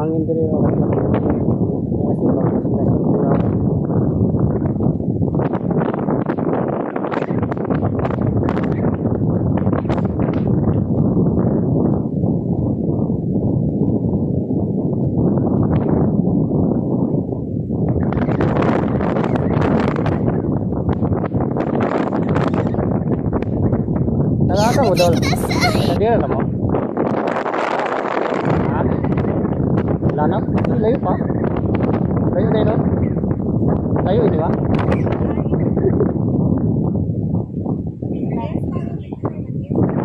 hangin diri o kasi nalata mo dol. Nadira ka mo? Ha? Lanap? Layo pa. Layo na yun. Layo ini ba?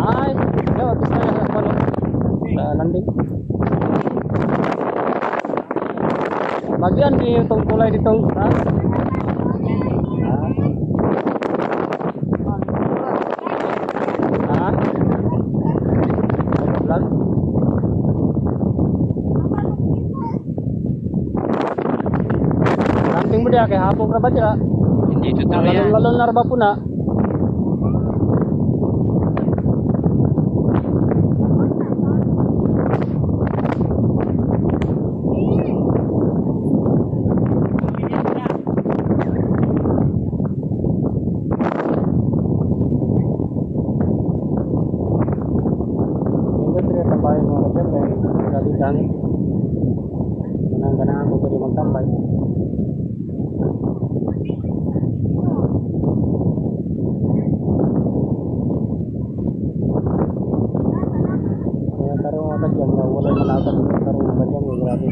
Ay, yo, bisa na sa sa landing. Bagian ni itong kulay dito, ha? Ha? Vlog? Landing mo dia kay hapon ra ba dira? Hindi totoo yan. Lalon na ra ba po na? Tambay mga kadyam dahil grabe dami ganahan ko pwede magtambay kaya karong mga kadyam na wala malakad karong mga kadyam grabe